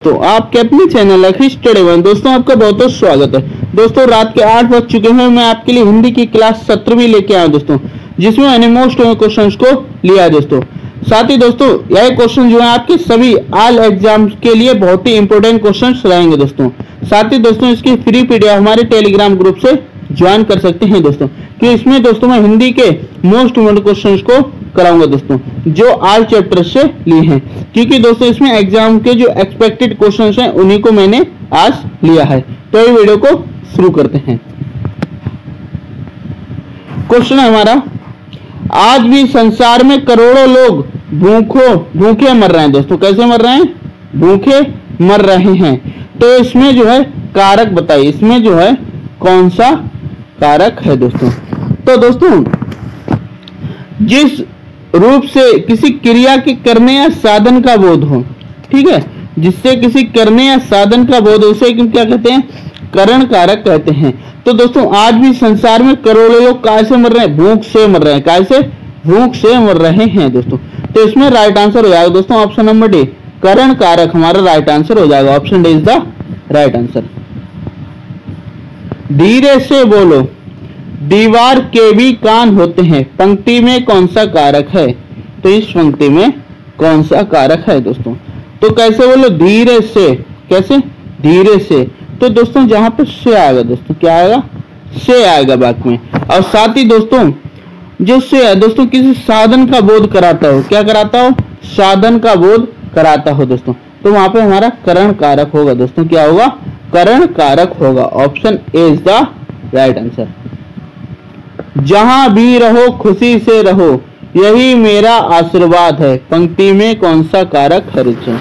तो आपके अपने चैनल अखिश स्टडी वन दोस्तों आपका बहुत बहुत स्वागत है। दोस्तों रात के 8 बज चुके हैं। मैं आपके लिए हिंदी की क्लास 17वीं लेके आया दोस्तों, जिसमें मैंने मोस्ट क्वेश्चंस को लिया है दोस्तों। साथ ही दोस्तों यह क्वेश्चन जो है आपके सभी ऑल एग्जाम्स के लिए बहुत ही इंपॉर्टेंट क्वेश्चंस रहेंगे दोस्तों। साथ ही दोस्तों इसकी फ्री पीडीएफ हमारे टेलीग्राम ग्रुप से ज्वाइन कर सकते हैं दोस्तों, कि इसमें दोस्तों मैं हिंदी के मोस्ट इम्पोर्टेंट क्वेश्चंस को कराऊंगा दोस्तों, जो ऑल चैप्टर से लिए हैं, क्योंकि दोस्तों इसमें एग्जाम के जो एक्सपेक्टेड क्वेश्चंस हैं उन्हीं को मैंने आज लिया है। तो ये वीडियो को शुरू करते हैं। क्वेश्चन है हमारा, आज भी संसार में करोड़ों लोग भूखे मर रहे हैं दोस्तों। कैसे मर रहे हैं? भूखे मर रहे हैं। तो इसमें जो है कारक बताइए, इसमें जो है कौन सा कारक है दोस्तों। तो दोस्तों जिस रूप से किसी क्रिया के करने या साधन का बोध हो, ठीक है, जिससे किसी करने या साधन का बोध हो, उसे क्या कहते हैं? करण कारक कहते हैं। तो दोस्तों आज भी संसार में करोड़ों लोग कैसे मर रहे हैं? भूख से मर रहे हैं। कैसे? भूख से मर रहे हैं दोस्तों। तो इसमें राइट आंसर हो जाएगा दोस्तों ऑप्शन नंबर डी, करण कारक हमारा राइट आंसर हो जाएगा। Option D is the right answer. धीरे से बोलो, दीवार के भी कान होते हैं, पंक्ति में कौन सा कारक है? तो इस पंक्ति में कौन सा कारक है दोस्तों? तो कैसे बोलो? धीरे से। कैसे? धीरे से। तो दोस्तों जहां पर से आएगा दोस्तों, क्या आएगा? से आएगा बात में। और साथ ही दोस्तों जो से है दोस्तों किसी साधन का बोध कराता हो, क्या कराता हो? साधन का बोध कराता हो दोस्तों। तो वहां पे हमारा करण कारक होगा दोस्तों। क्या होगा? करण कारक होगा। Option A is the right answer. जहां भी रहो खुशी से रहो, यही मेरा आशीर्वाद है, पंक्ति में कौन सा कारक है रुचि?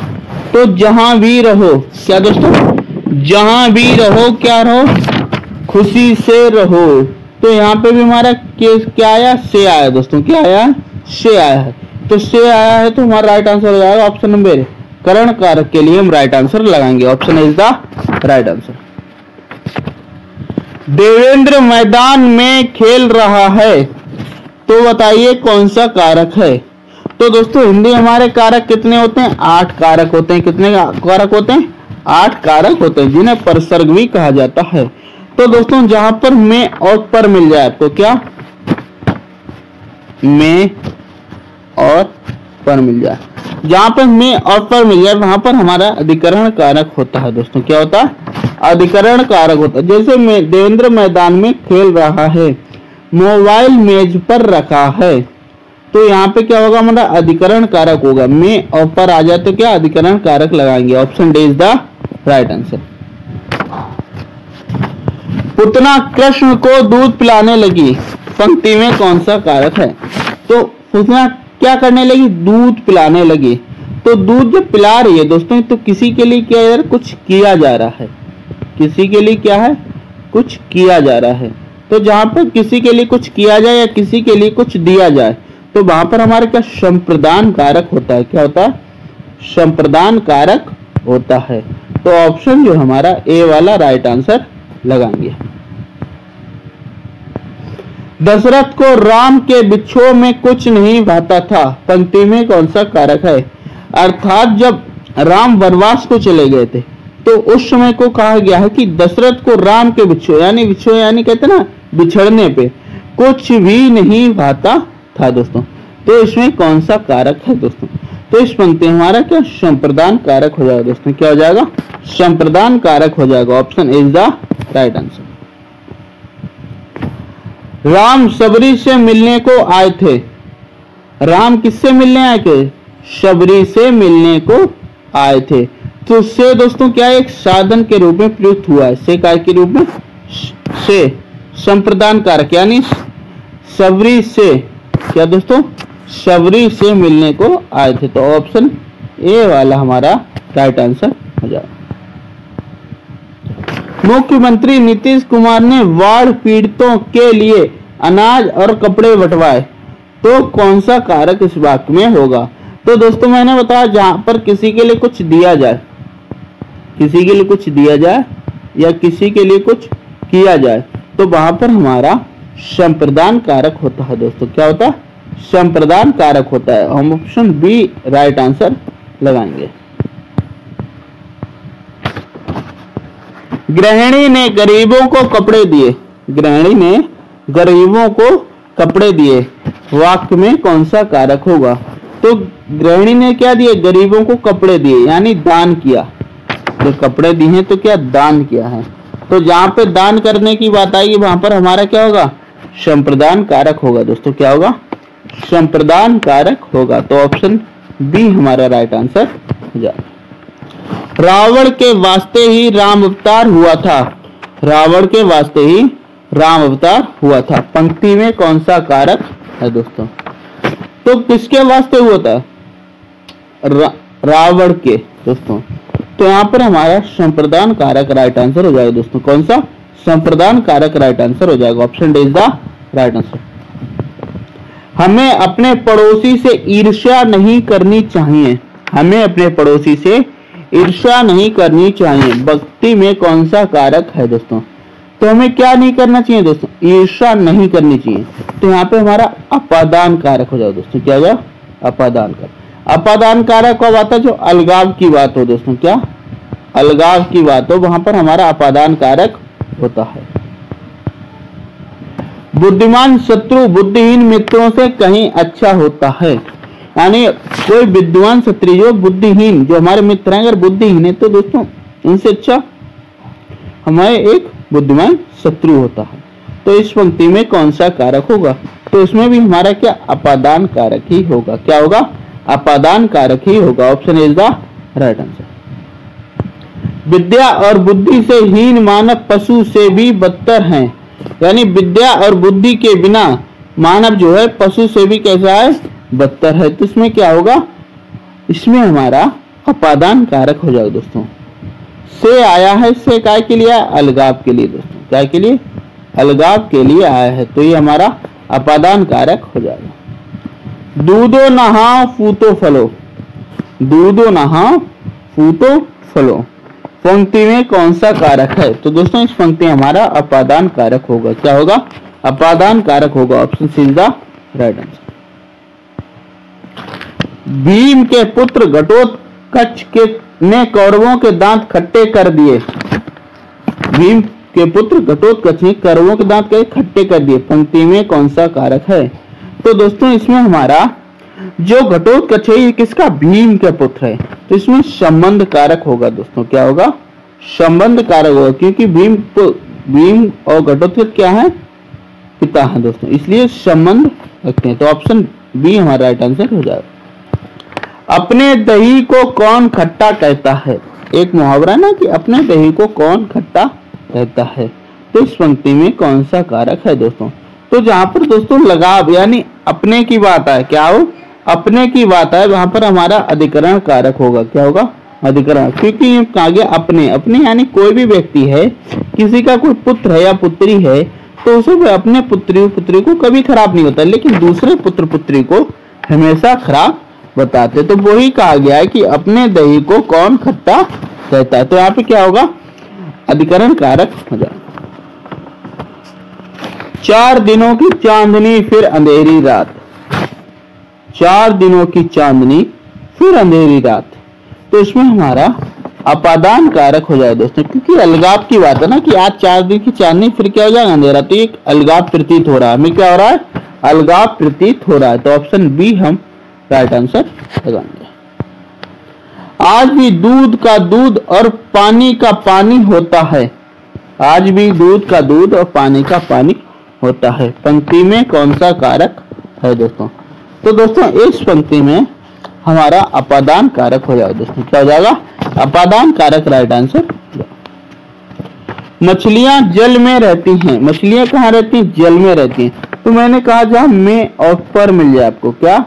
तो जहां भी रहो, क्या दोस्तों? जहां भी रहो, क्या रहो? खुशी से रहो। तो यहाँ पे भी हमारा केस क्या आया? से आया दोस्तों। क्या आया? से आया है। तो से आया है तो हमारा राइट आंसर हो जाएगा ऑप्शन नंबर ए। करण कारक के लिए हम राइट आंसर लगाएंगे। Option is the right answer. Devendra मैदान में खेल रहा है, तो बताइए कौन सा कारक है? तो दोस्तों हिंदी हमारे कारक कितने होते हैं? 8 कारक होते हैं। कितने कारक होते हैं? 8 कारक होते हैं, जिन्हें परसर्ग भी कहा जाता है। तो दोस्तों जहां पर में और पर मिल जाए आपको, क्या? में और पर मिल जाए, जहां पर में और पर मिल जाए वहां पर हमारा अधिकरण कारक होता है दोस्तों। क्या होता है? अधिकरण कारक होता है। जैसे देवेंद्र मैदान में खेल रहा है, मोबाइल मेज पर रखा है, तो यहाँ पे क्या होगा? हमारा अधिकरण कारक होगा। में और पर आ जाए तो क्या? अधिकरण कारक लगाएंगे। Option D is the right answer. Putana Krishna को दूध पिलाने लगी, पंक्ति में कौन सा कारक है? तो पुतना क्या करने लगी? दूध पिलाने लगी। तो दूध जब पिला रही है दोस्तों, तो किसी के लिए क्या यार? कुछ किया जा रहा है। किसी के लिए क्या है? कुछ किया जा रहा है। तो जहां पर किसी के लिए कुछ किया जाए या किसी के लिए कुछ दिया जाए, तो वहां पर हमारे क्या? संप्रदान कारक होता है। क्या होता है? संप्रदान कारक होता है। तो ऑप्शन जो हमारा ए वाला राइट आंसर लगाएंगे। दशरथ को राम के बिच्छों में कुछ नहीं भाता था, पंक्ति में कौन सा कारक है? अर्थात जब राम वनवास को चले गए थे, तो उस समय को कहा गया है कि दशरथ को राम के बिच्छों यानी कहते ना बिछड़ने पे कुछ भी नहीं भाता था दोस्तों। तो इसमें कौन सा कारक है दोस्तों? तो इस पंक्ति हमारा क्या? संप्रदान कारक हो जाएगा दोस्तों। क्या हो जाएगा? संप्रदान कारक हो जाएगा। Option is the right answer. Ram Shabari से मिलने को आए थे। राम किससे मिलने आए थे? शबरी से मिलने को आए थे। तो से दोस्तों क्या एक साधन के रूप में प्रयुक्त हुआ है। से काय के रूप में? से संप्रदान कारक, यानी शबरी से क्या दोस्तों? शबरी से मिलने को आए थे। तो ऑप्शन ए वाला हमारा राइट आंसर हो जाएगा। मुख्यमंत्री नीतीश कुमार ने बाढ़ पीड़ितों के लिए अनाज और कपड़े बंटवाए, तो कौन सा कारक इस वाक्य में होगा? तो दोस्तों मैंने बताया जहां पर किसी के लिए कुछ दिया जाए, किसी के लिए कुछ दिया जाए या किसी के लिए कुछ किया जाए, तो वहां पर हमारा संप्रदान कारक होता है दोस्तों। क्या होता है? संप्रदान कारक होता है। हम ऑप्शन बी राइट आंसर लगाएंगे। गृहिणी ने गरीबों को कपड़े दिए, गृहिणी ने गरीबों को कपड़े दिए, वाक्य में कौन सा कारक होगा? तो गृहिणी ने क्या दिए? गरीबों को कपड़े दिए, यानी दान किया। जो कपड़े दिए हैं तो क्या दान किया है। तो जहां पे दान करने की बात आएगी वहां पर हमारा क्या होगा? संप्रदान कारक होगा दोस्तों। क्या होगा? संप्रदान कारक होगा। तो ऑप्शन बी हमारा राइट आंसर हो जाएगा। रावण के वास्ते ही राम अवतार हुआ था, रावण के वास्ते ही राम अवतार हुआ था, पंक्ति में कौन सा कारक है दोस्तों? तो किसके वास्ते हुआ था? रावण के दोस्तों। तो यहाँ पर हमारा संप्रदान कारक राइट आंसर हो जाएगा दोस्तों। कौन सा? संप्रदान कारक राइट आंसर हो जाएगा। Option D is the right answer. हमें अपने पड़ोसी से ईर्ष्या नहीं करनी चाहिए, हमें अपने पड़ोसी से ईर्ष्या नहीं करनी चाहिए, भक्ति में कौन सा कारक है दोस्तों? तो हमें क्या नहीं करना चाहिए दोस्तों? ईर्ष्या नहीं करनी चाहिए। तो यहाँ पे हमारा अपादान कारक हो जाएगा दोस्तों। क्या होगा? अपादान कारक। अपादान कारक कब आता है? जो अलगाव की बात हो दोस्तों। क्या? अलगाव की बात हो, वहां पर हमारा अपादान कारक होता है। बुद्धिमान शत्रु बुद्धिहीन मित्रों से कहीं अच्छा होता है, यानी कोई विद्वान शत्रु जो बुद्धिहीन, जो हमारे मित्र हैं अगर बुद्धिहीन है तो दोस्तों इनसे अच्छा हमारे एक बुद्धिमान शत्रु होता है। तो इस पंक्ति में कौन सा कारक होगा? तो इसमें भी हमारा क्या? अपादान कारक ही होगा। क्या होगा? अपादान कारक ही होगा। Option is the right answer. विद्या और बुद्धि से हीन मानव पशु से भी बदतर हैं, यानी विद्या और बुद्धि के बिना मानव जो है पशु से भी कैसा है? बदतर है। तो इसमें क्या होगा? इसमें हमारा अपादान कारक हो जाएगा दोस्तों। से आया है, से काय के लिए? अलगाव के लिए दोस्तों। क्या के लिए? अलगाव के लिए आया है। तो ये हमारा अपादान कारक हो जाएगा। दूधो नहाओ फूतो फलो, दूधो नहाओ फूतो फलो, पंक्ति में कौन सा कारक है? तो दोस्तों इस पंक्ति में हमारा अपादान कारक होगा। क्या होगा? अपादान कारक होगा। Option C is the right answer. Bhim के पुत्र घटोत्कच के ने कौरवों के दांत खट्टे कर दिए, भीम के पुत्र घटोत्कच ने कौरवों के दांत खट्टे कर दिए, पंक्ति में कौन सा कारक है? तो दोस्तों इसमें हमारा जो घटोत्कच है ये किसका? भीम के पुत्र है। तो इसमें संबंध कारक होगा दोस्तों। क्या होगा? संबंध कारक होगा, क्योंकि भीम और घटोत्कच क्या है? पिता है दोस्तों, इसलिए संबंध रखते हैं। तो ऑप्शन बी हमारा राइट आंसर हो जाएगा। अपने दही को कौन खट्टा कहता है? एक मुहावरा ना कि अपने दही को कौन खट्टा कहता है। तो इस पंक्ति में कौन सा कारक है दोस्तों? तो जहां पर दोस्तों लगाव यानी अपने की बात है, क्या हो? अपने की बात है, वहां पर हमारा अधिकरण कारक होगा। क्या होगा? अधिकरण, क्योंकि ये कहा गया अपने, अपने यानी कोई भी व्यक्ति है, किसी का कोई पुत्र है या पुत्री है तो उसे अपने पुत्री को कभी खराब नहीं होता, लेकिन दूसरे पुत्र पुत्री को हमेशा खराब बताते। तो वही कहा गया है कि अपने दही को कौन खट्टा कहता है। तो यहाँ पे क्या होगा? अधिकरण कारक हो जाएगा। 4 दिनों की चांदनी फिर अंधेरी रात, 4 दिनों की चांदनी फिर अंधेरी रात। तो इसमें हमारा अपादान कारक हो जाए दोस्तों, क्योंकि अलगाव की बात है ना कि आज 4 दिन की चांदनी फिर क्या हो जाएगा? अंधेरा। तो एक अलगाव प्रतीत हो रहा है, हमें क्या हो रहा है? अलगाव प्रतीत हो रहा है। तो ऑप्शन बी हम राइट आंसर लगाएंगे। आज भी दूध का दूध और पानी का पानी होता है, आज भी दूध का दूध और पानी का पानी होता है, पंक्ति में कौन सा कारक है दोस्तों? तो दोस्तों इस पंक्ति में हमारा अपादान कारक हो जाएगा दोस्तों। क्या हो जाएगा? अपादान कारक राइट आंसर। मछलियां जल में रहती हैं, मछलियां कहाँ रहती हैं? जल में रहती हैं। तो मैंने कहा जहां में और पर मिल जाए आपको, क्या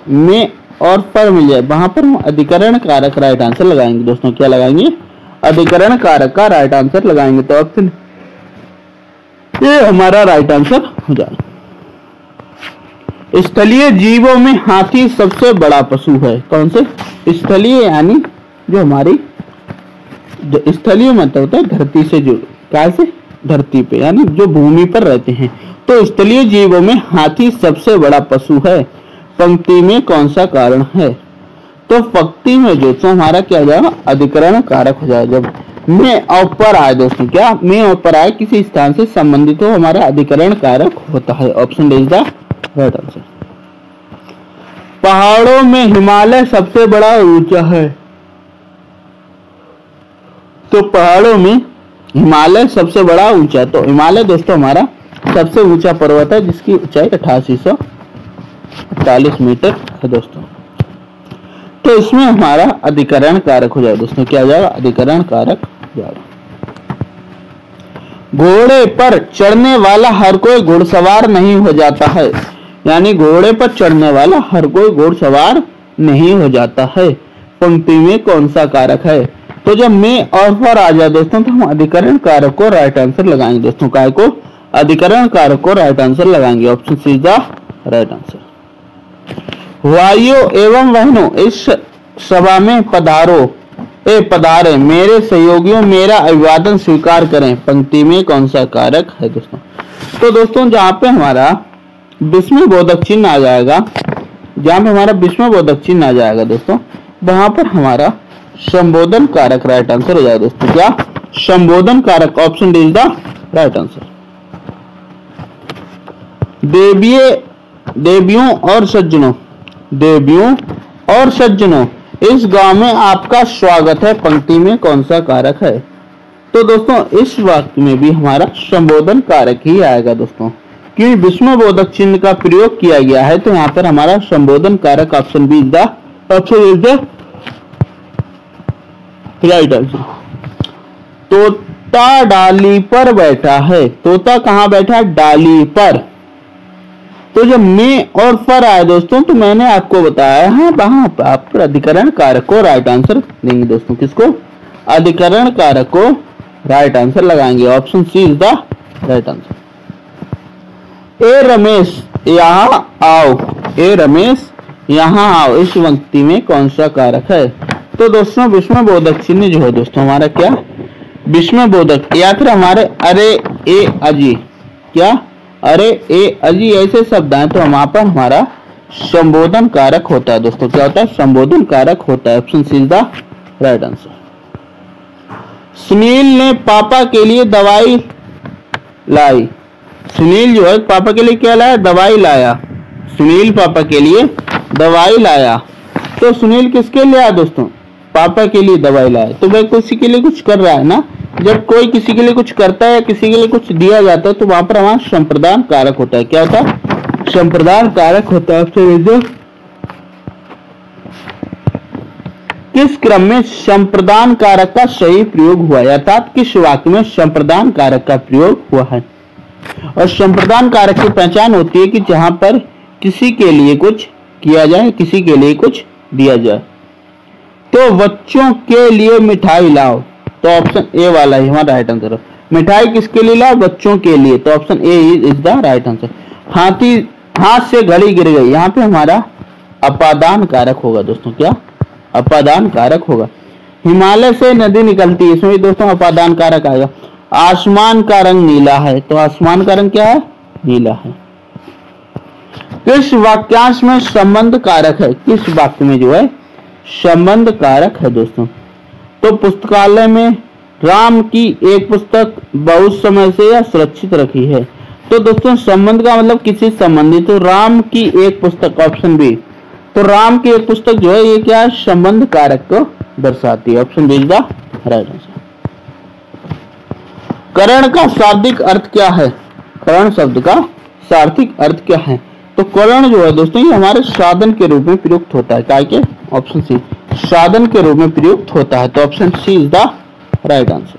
में और पर मिल जाए वहां पर हम अधिकरण कारक राइट आंसर लगाएंगे दोस्तों। क्या लगाएंगे? अधिकरण कारक का राइट आंसर लगाएंगे। तो ऑप्शन ये हमारा राइट आंसर हो जाएगा। स्थलीय जीवों में हाथी सबसे बड़ा पशु है। कौन से? स्थलीय यानी जो हमारी जो स्थलीय मतलब होता है धरती से जुड़, कैसे? धरती पे यानी जो भूमि पर रहते हैं। तो स्थलीय जीवों में हाथी सबसे बड़ा पशु है, पंक्ति में कौन सा कारण है? तो पंक्ति में जो तो हमारा क्या हो जाएगा? अधिकरण कारक हो जाएगा। जब में और पर आए दोस्तों, क्या में और पर आए किसी स्थान से संबंधित हो, हमारा अधिकरण कारक होता है। Option D is the right answer. पहाड़ों में हिमालय सबसे बड़ा ऊंचा है, तो पहाड़ों में हिमालय सबसे बड़ा ऊंचा, तो हिमालय दोस्तों हमारा सबसे ऊंचा पर्वत है जिसकी ऊंचाई 8848 मीटर है दोस्तों। तो इसमें हमारा अधिकरण कारक हो जाएगा दोस्तों, क्या हो जाएगा, अधिकरण कारक हो जाएगा। घोड़े पर चढ़ने वाला हर कोई घुड़सवार नहीं हो जाता है, यानी घोड़े पर चढ़ने वाला हर कोई घुड़सवार नहीं हो जाता है, पंक्ति में कौन सा कारक है। तो जब में और पर आ जाए दोस्तों तो हम अधिकरण कारक को राइट आंसर लगाएंगे दोस्तों, काय को, अधिकरण कारक को राइट आंसर लगाएंगे। Option C is the right answer. वायु एवं बहनों इस सभा में पधारे मेरे सहयोगियों मेरा अभिवादन स्वीकार करें, पंक्ति में कौन सा कारक है दोस्तों। तो दोस्तों जहाँ पे हमारा विस्मयबोधक चिन्ह आ जाएगा, जहाँ पे हमारा विस्मयबोधक चिन्ह आ जाएगा दोस्तों, वहां पर हमारा संबोधन कारक राइट आंसर हो जाएगा दोस्तों, क्या, संबोधन कारक। Option D is the right answer. देवियों और सज्जनों इस गांव में आपका स्वागत है, पंक्ति में कौन सा कारक है। तो दोस्तों इस वाक्य में भी हमारा संबोधन कारक ही आएगा दोस्तों, क्योंकि विस्मयबोधक चिन्ह का प्रयोग किया गया है, तो यहाँ पर हमारा संबोधन कारक option B is the right answer. तोता डाली पर बैठा है, तोता कहाँ बैठा है, डाली पर। तो जब में और पर आए दोस्तों तो मैंने आपको बताया है वहां पर आप अधिकरण कारक को राइट आंसर देंगे दोस्तों, किसको, अधिकरण कारक को राइट आंसर लगाएंगे। Option C is the right answer. ए रमेश यहाँ आओ, ए रमेश यहाँ आओ इस पंक्ति में कौन सा कारक है। तो दोस्तों विस्मयबोधक चिन्ह जो है दोस्तों हमारा क्या, विस्मयबोधक, या फिर हमारे अरे ए अजी, क्या, अरे ए अजी ऐसे शब्द हैं, तो वहां पर हमारा संबोधन कारक होता है दोस्तों, क्या होता है, संबोधन कारक होता है। Option C is the right answer. Sunil ने पापा के लिए दवाई लाई, सुनील जो है पापा के लिए क्या लाया, दवाई लाया, सुनील पापा के लिए दवाई लाया। तो सुनील किसके लिए आया दोस्तों, पापा के लिए दवाई लाया, तो वह किसी के लिए कुछ कर रहा है ना। जब कोई किसी के लिए कुछ करता है या किसी के लिए कुछ दिया जाता है तो वहां पर हमारा संप्रदान कारक होता है, क्या होता है, संप्रदान कारक होता है। किस क्रम में संप्रदान कारक का सही प्रयोग हुआ है, अर्थात किस वाक्य में संप्रदान कारक का प्रयोग हुआ है। और संप्रदान कारक की पहचान होती है कि जहां पर किसी के लिए कुछ किया जाए, किसी के लिए कुछ दिया जाए। तो बच्चों के लिए मिठाई लाओ, तो ऑप्शन ए वाला ही हमारा राइट आंसर है। मिठाई किसके लिए लाओ, बच्चों के लिए, तो option A is the right answer. हाथ से घड़ी गिर गई, यहाँ पे हमारा अपादान कारक होगा दोस्तों, क्या, अपादान कारक होगा। हिमालय से नदी निकलती है, इसमें भी दोस्तों अपादान कारक आएगा। आसमान का रंग नीला है, तो आसमान का रंग क्या है, नीला है। किस वाक्यांश में संबंध कारक है, किस वाक्य में जो है संबंध कारक है दोस्तों। तो पुस्तकालय में राम की एक पुस्तक बहुत समय से या सुरक्षित रखी है। तो दोस्तों संबंध का मतलब किसी संबंधित, तो राम की एक पुस्तक, ऑप्शन बी। तो राम की एक पुस्तक जो है ये क्या है, संबंध कारक को दर्शाती है। Option B is the right answer. करण का शाब्दिक अर्थ क्या है, करण शब्द का शाब्दिक अर्थ क्या है। तो करण जो है दोस्तों ये हमारे साधन के रूप में प्रयुक्त होता है, क्या के, ऑप्शन सी, साधन के रूप में प्रयुक्त होता है। तो option C is the right answer.